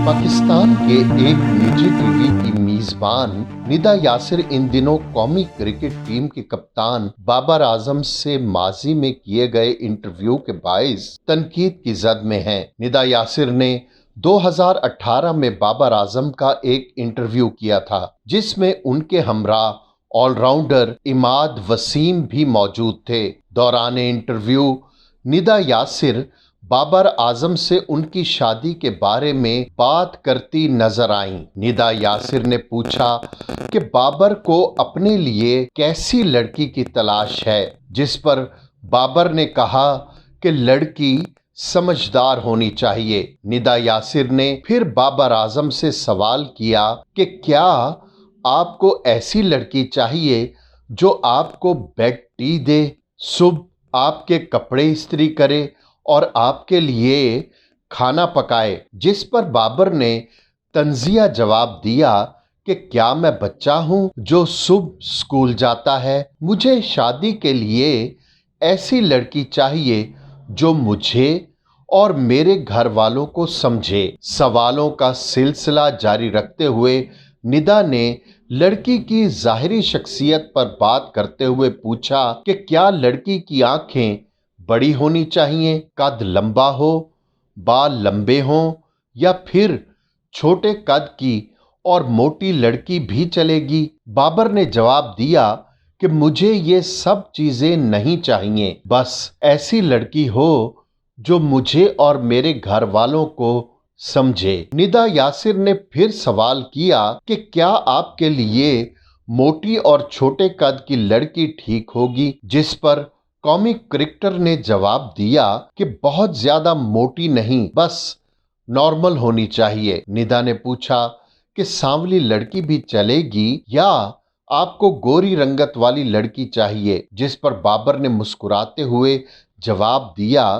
पाकिस्तान के एक निजी टीवी की मेजबान निदा यासिर इन दिनों कौमी क्रिकेट टीम के कप्तान बाबर आजम से माजी में किए गए इंटरव्यू के बाइस तनकीद की जद में हैं। निदा यासिर ने 2018 में बाबर आजम का एक इंटरव्यू किया था, जिसमें उनके हमराह ऑलराउंडर इमाद वसीम भी मौजूद थे। दौरान इंटरव्यू निदा यासिर बाबर आजम से उनकी शादी के बारे में बात करती नजर आईं। निदा यासिर ने पूछा कि बाबर को अपने लिए कैसी लड़की की तलाश है, जिस पर बाबर ने कहा कि लड़की समझदार होनी चाहिए। निदा यासिर ने फिर बाबर आजम से सवाल किया कि क्या आपको ऐसी लड़की चाहिए जो आपको बेड टी दे, सुबह आपके कपड़े इस्त्री करे और आपके लिए खाना पकाए, जिस पर बाबर ने तंजिया जवाब दिया कि क्या मैं बच्चा हूं जो सुबह स्कूल जाता है। मुझे शादी के लिए ऐसी लड़की चाहिए जो मुझे और मेरे घर वालों को समझे। सवालों का सिलसिला जारी रखते हुए निदा ने लड़की की जाहिरी शख्सियत पर बात करते हुए पूछा कि क्या लड़की की आंखें बड़ी होनी चाहिए, कद लंबा हो, बाल लंबे हों, या फिर छोटे कद की और मोटी लड़की भी चलेगी। बाबर ने जवाब दिया कि मुझे ये सब चीजें नहीं चाहिए, बस ऐसी लड़की हो जो मुझे और मेरे घर वालों को समझे। निदा यासिर ने फिर सवाल किया कि क्या आपके लिए मोटी और छोटे कद की लड़की ठीक होगी, जिस पर कौमी क्रिकेटर ने जवाब दिया कि बहुत ज्यादा मोटी नहीं, बस नॉर्मल होनी चाहिए। निदा ने पूछा कि सांवली लड़की भी चलेगी या आपको गोरी रंगत वाली लड़की चाहिए, जिस पर बाबर ने मुस्कुराते हुए जवाब दिया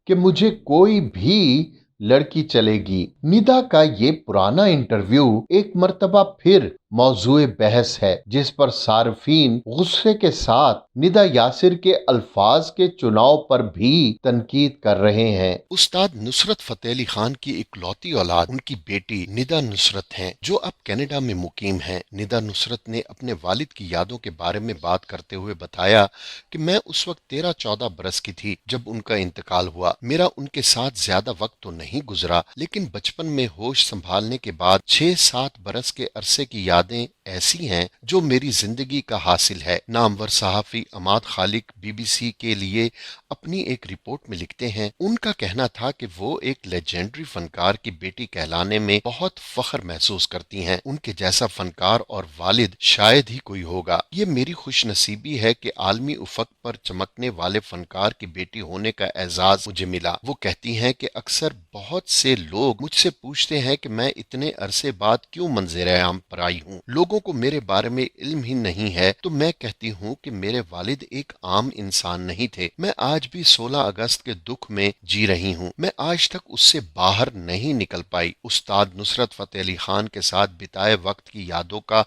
कि मुझे कोई भी लड़की चलेगी। निदा का ये पुराना इंटरव्यू एक मर्तबा फिर मौजूए बहस है, जिस पर सार्फिन गुस्से के साथ निदा यासिर के अल्फाज के चुनाव पर भी तनकीद कर रहे हैं। उस्ताद नुसरत फतेह अली खान की इकलौती औलाद उनकी बेटी निदा नुसरत हैं, जो अब कनाडा में मुकीम हैं। निदा नुसरत ने अपने वालिद की यादों के बारे में बात करते हुए बताया कि मैं उस वक्त 13-14 बरस की थी जब उनका इंतकाल हुआ। मेरा उनके साथ ज्यादा वक्त तो नहीं गुजरा, लेकिन बचपन में होश संभालने के बाद 6-7 बरस के अरसे की यादें ऐसी हैं जो मेरी जिंदगी का हासिल है। नामवर सहाफी अमाद खालिक बीबीसी के लिए अपनी एक रिपोर्ट में लिखते हैं, उनका कहना था कि वो एक लेजेंडरी फनकार की बेटी कहलाने में बहुत फख्र महसूस करती हैं। उनके जैसा फनकार और वालिद शायद ही कोई होगा। ये मेरी खुश नसीबी है कि आलमी उफक पर चमकने वाले फनकार की बेटी होने का एजाज मुझे मिला। वो कहती हैं कि अक्सर बहुत से लोग मुझसे पूछते हैं कि मैं इतने अरसे बाद क्यों मंज़िर आम पर आई हूँ। लोगों को मेरे बारे में इल्म ही नहीं है, तो मैं कहती हूँ कि मेरे वालिद एक आम इंसान नहीं थे। मैं आज भी 16 अगस्त के दुख में जी रही हूँ। मैं आज तक उससे बाहर नहीं निकल पाई। उस्ताद नुसरत फतेह अली खान के साथ बिताए वक्त की यादों का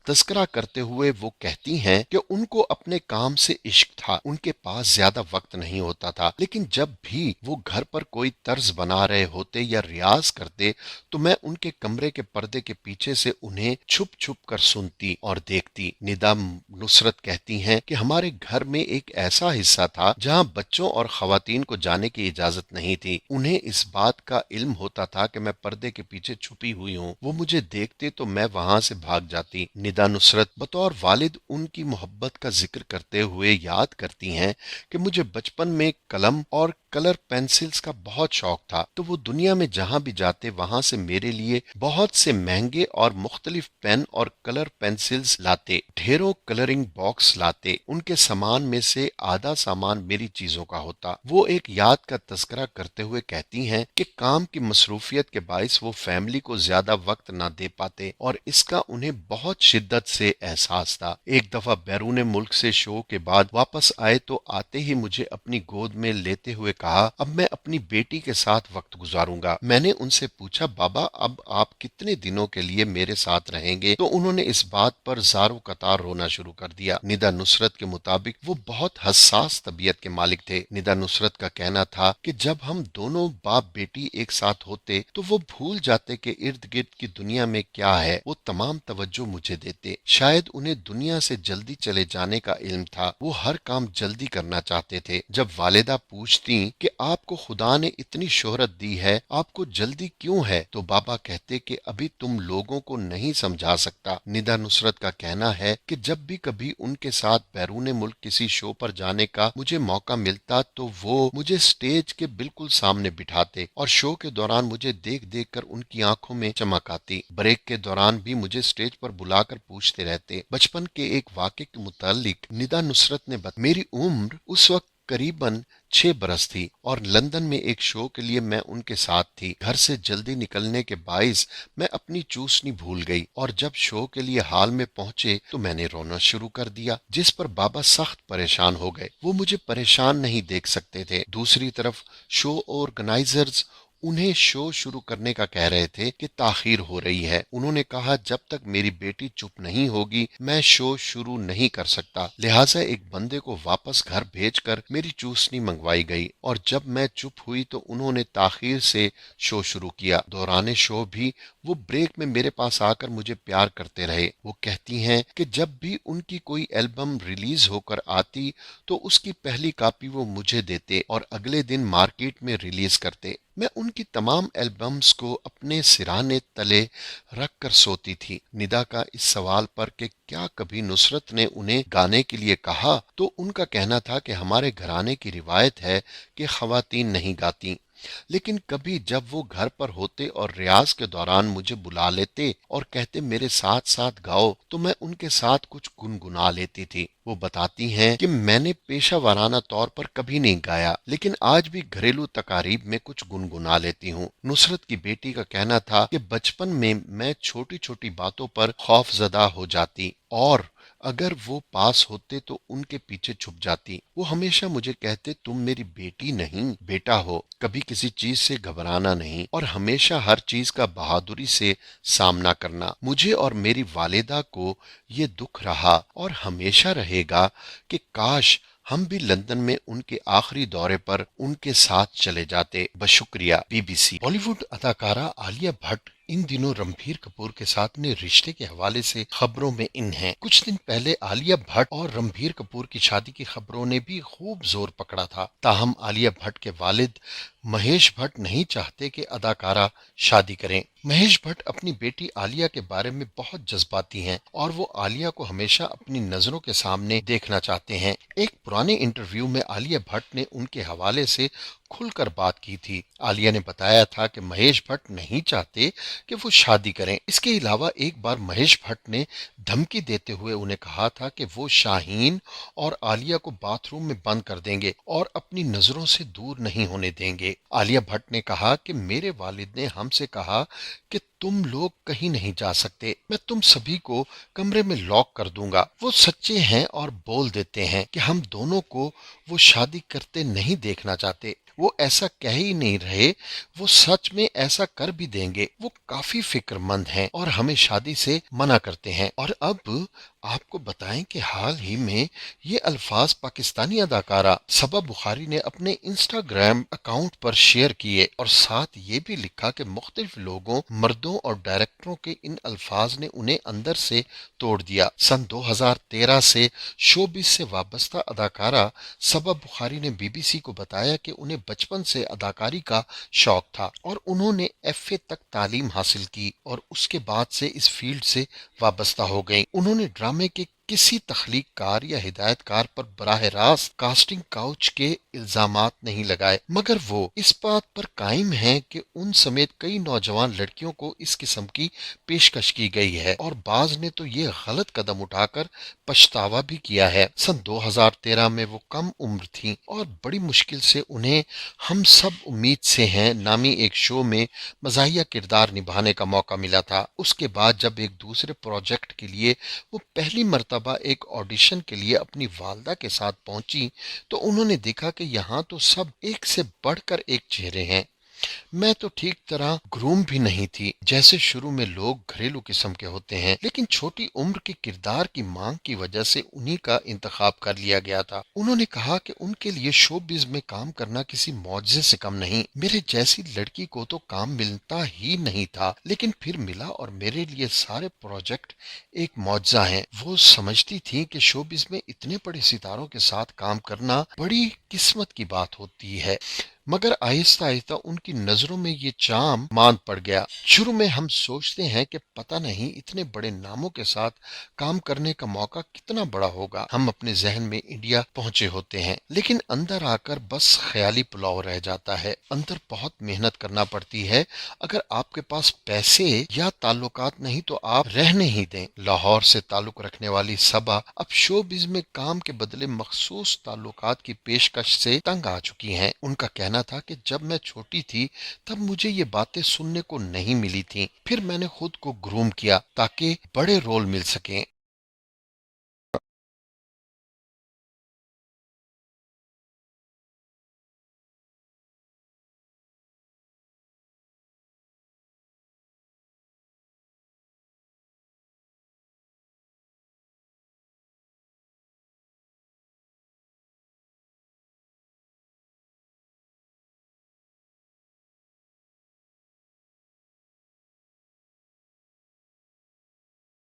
तस्करा करते हुए वो कहती हैं कि उनको अपने काम से इश्क था। उनके पास ज्यादा वक्त नहीं होता था, लेकिन जब भी वो घर पर कोई तर्ज बना रहे होते या रियाज करते तो मैं उनके कमरे के पर्दे के पीछे से उन्हें छुप छुप कर सुनती और देखती। निदा नुसरत कहती हैं कि हमारे घर में एक ऐसा हिस्सा था जहां बच्चों और खवातीन को जाने की इजाजत नहीं थी। उन्हें इस बात का इल्म होता था कि मैं पर्दे के पीछे छुपी हुई हूँ। वो मुझे देखते तो मैं वहां से भाग जाती। निदा नुसरत बतौर वालिद उनकी मोहब्बत का जिक्र करते हुए याद करती हैं कि मुझे बचपन में कलम और कलर पेंसिल्स का बहुत शौक था, तो वो दुनिया में जहां भी जाते वहां से मेरे लिए बहुत से महंगे और मुख्तलिफ पेन और कलर पेंसिल्स लाते। ढेरों कलरिंग बॉक्स लाते। उनके सामान में से आधा सामान मेरी चीजों का होता। वो एक याद का तस्करा करते हुए कहती हैं कि काम की मसरूफियत के बाइस वो फैमिली को ज्यादा वक्त ना दे पाते और इसका उन्हें बहुत शिद्दत शिद्दत से एहसास था। एक दफा बैरून मुल्क से शो के बाद वापस आए तो आते ही मुझे अपनी गोद में लेते हुए कहा, अब मैं अपनी बेटी के साथ वक्त गुजारूंगा। मैंने उनसे पूछा, बाबा अब आप कितने दिनों के लिए मेरे साथ रहेंगे? तो उन्होंने इस बात पर ज़ारो कतार रोना शुरू कर दिया। निदा नुसरत के मुताबिक वो बहुत हसास तबीयत के मालिक थे। निदा नुसरत का कहना था कि जब हम दोनों बाप बेटी एक साथ होते तो वो भूल जाते कि इर्द गिर्द की दुनिया में क्या है, वो तमाम तवज्जो मुझे देते। शायद उन्हें दुनिया से जल्दी चले जाने का इल्म था, वो हर काम जल्दी करना चाहते थे। जब वालिदा पूछती कि आपको खुदा ने इतनी शोहरत दी है, आपको जल्दी क्यों है, तो बाबा कहते कि अभी तुम लोगों को नहीं समझा सकता। निदा नुसरत का कहना है कि जब भी कभी उनके साथ बैरून मुल्क किसी शो पर जाने का मुझे मौका मिलता तो वो मुझे स्टेज के बिल्कुल सामने बिठाते और शो के दौरान मुझे देख देख कर उनकी आंखों में चमक आती। ब्रेक के दौरान भी मुझे स्टेज पर बुलाकर पूछते रहते। बचपन के एक वाक़े के मुतालिक निदा नुसरत ने मेरी उम्र उस वक्त करीबन 6 बरस थी और लंदन में एक शो के लिए मैं उनके साथ थी। घर से जल्दी निकलने के बाइस मैं अपनी चूसनी भूल गई और जब शो के लिए हॉल में पहुंचे तो मैंने रोना शुरू कर दिया, जिस पर बाबा सख्त परेशान हो गए। वो मुझे परेशान नहीं देख सकते थे। दूसरी तरफ शो ऑर्गेनाइजर्स उन्हें शो शुरू करने का कह रहे थे कि ताखीर हो रही है। उन्होंने कहा, जब तक मेरी बेटी चुप नहीं होगी मैं शो शुरू नहीं कर सकता। लिहाजा एक बंदे को वापस घर भेजकर मेरी चूसनी मंगवाई गई और जब मैं चुप हुई तो उन्होंने ताखीर से शो शुरू किया। दौरान शो भी वो ब्रेक में मेरे पास आकर मुझे प्यार करते रहे। वो कहती हैं कि जब भी उनकी कोई एल्बम रिलीज होकर आती तो उसकी पहली कॉपी वो मुझे देते और अगले दिन मार्केट में रिलीज करते। मैं उनकी तमाम एल्बम्स को अपने सिराने तले रख कर सोती थी। निदा का इस सवाल पर कि क्या कभी नुसरत ने उन्हें गाने के लिए कहा, तो उनका कहना था कि हमारे घराने की रिवायत है कि खवातीन नहीं गाती, लेकिन कभी जब वो घर पर होते और रियाज के दौरान मुझे बुला लेते और कहते मेरे साथ साथ गाओ तो मैं उनके साथ कुछ गुनगुना लेती थी। वो बताती हैं कि मैंने पेशा वाराना तौर पर कभी नहीं गाया, लेकिन आज भी घरेलू तकारीब में कुछ गुनगुना लेती हूँ। नुसरत की बेटी का कहना था कि बचपन में मैं छोटी छोटी बातों पर खौफजदा हो जाती और अगर वो पास होते तो उनके पीछे छुप जाती। वो हमेशा मुझे कहते, तुम मेरी बेटी नहीं बेटा हो, कभी किसी चीज से घबराना नहीं और हमेशा हर चीज का बहादुरी से सामना करना। मुझे और मेरी वालिदा को ये दुख रहा और हमेशा रहेगा कि काश हम भी लंदन में उनके आखिरी दौरे पर उनके साथ चले जाते। बशुक्रिया BBC। बॉलीवुड अदाकारा आलिया भट्ट इन दिनों रणबीर कपूर के साथ अपने रिश्ते के हवाले से खबरों में इन हैं। कुछ दिन पहले आलिया भट्ट और रणबीर कपूर की शादी की खबरों ने भी खूब जोर पकड़ा था। ताहम आलिया भट्ट के वालिद महेश भट्ट नहीं चाहते कि अदाकारा शादी करें। महेश भट्ट अपनी बेटी आलिया के बारे में बहुत जज्बाती हैं और वो आलिया को हमेशा अपनी नजरों के सामने देखना चाहते हैं। एक पुराने इंटरव्यू में आलिया भट्ट ने उनके हवाले से खुलकर बात की थी। आलिया ने बताया था कि महेश भट्ट नहीं चाहते कि वो शादी करें। इसके अलावा एक बार महेश भट्ट ने धमकी देते हुए उन्हें कहा था कि वो शाहीन और आलिया को बाथरूम में बंद कर देंगे और अपनी नजरों से दूर नहीं होने देंगे। आलिया भट्ट ने कहा कि मेरे वालिद ने हमसे कहा कि तुम लोग कहीं नहीं जा सकते, मैं तुम सभी को कमरे में लॉक कर दूंगा। वो सच्चे हैं और बोल देते हैं कि हम दोनों को वो शादी करते नहीं देखना चाहते। वो ऐसा कह ही नहीं रहे, वो सच में ऐसा कर भी देंगे। वो काफी फिक्रमंद हैं और हमें शादी से मना करते हैं। और अब आपको बताएं कि हाल ही में ये अल्फाज पाकिस्तानी अदाकारा सबा बुखारी ने अपने इंस्टाग्राम अकाउंट पर शेयर किए और साथ ये भी लिखा कि मुख्तलिफ लोगों, मर्दों और डायरेक्टरों के इन अल्फाज ने उन्हें अंदर से तोड़ दिया। सन 2013 से शोबिस से वाबस्ता अदाकारा सबा बुखारी ने BBC को बताया कि उन्हें बचपन से अदाकारी का शौक था और उन्होंने FA तक तालीम हासिल की और उसके बाद से इस फील्ड से वाबस्ता हो गई। उन्होंने ड्रामे के किसी तख्लीक कार या हिदायत कार पर बराह रास्त कास्टिंग काउच के इल्जामात नहीं लगाए, मगर वो इस बात पर कायम हैं कि उन समेत कई नौजवान लड़कियों को इस किस्म की पेशकश की गई है और बाज ने तो ये गलत कदम उठाकर पछतावा भी किया है। सन 2013 में वो कम उम्र थीं और बड़ी मुश्किल से उन्हें हम सब उम्मीद से हैं नामी एक शो में मज़ाहिया किरदार निभाने का मौका मिला था। उसके बाद जब एक दूसरे प्रोजेक्ट के लिए वो पहली मर्तबा एक ऑडिशन के लिए अपनी वालदा के साथ पहुंची तो उन्होंने देखा कि यहाँ तो सब एक से बढ़कर एक चेहरे हैं। मैं तो ठीक तरह ग्रूम भी नहीं थी, जैसे शुरू में लोग घरेलू किस्म के होते हैं, लेकिन छोटी उम्र के किरदार की मांग की वजह से उन्हीं का इंतखाब कर लिया गया था। उन्होंने कहा कि उनके लिए शोबिज में काम करना किसी मौजज़े से कम नहीं। मेरे जैसी लड़की को तो काम मिलता ही नहीं था, लेकिन फिर मिला और मेरे लिए सारे प्रोजेक्ट एक मौजज़ा हैं। वो समझती थी कि शोबिज में इतने बड़े सितारों के साथ काम करना बड़ी किस्मत की बात होती है, मगर आहिस्ता आहिस्ता उनकी नजरों में ये चाम मांद पड़ गया। शुरू में हम सोचते हैं कि पता नहीं इतने बड़े नामों के साथ काम करने का मौका कितना बड़ा होगा। हम अपने जहन में इंडिया पहुंचे होते हैं, लेकिन अंदर आकर बस ख्याली पुलाव रह जाता है। अंदर बहुत मेहनत करना पड़ती है। अगर आपके पास पैसे या ताल्लुकात नहीं तो आप रहने ही दें। लाहौर से ताल्लुक रखने वाली सबा अब शोबिज में काम के बदले मखसूस ताल्लुकात की पेशकश से तंग आ चुकी हैं। उनका कहना था कि जब मैं छोटी थी तब मुझे ये बातें सुनने को नहीं मिली थीं। फिर मैंने खुद को ग्रूम किया ताकि बड़े रोल मिल सकें।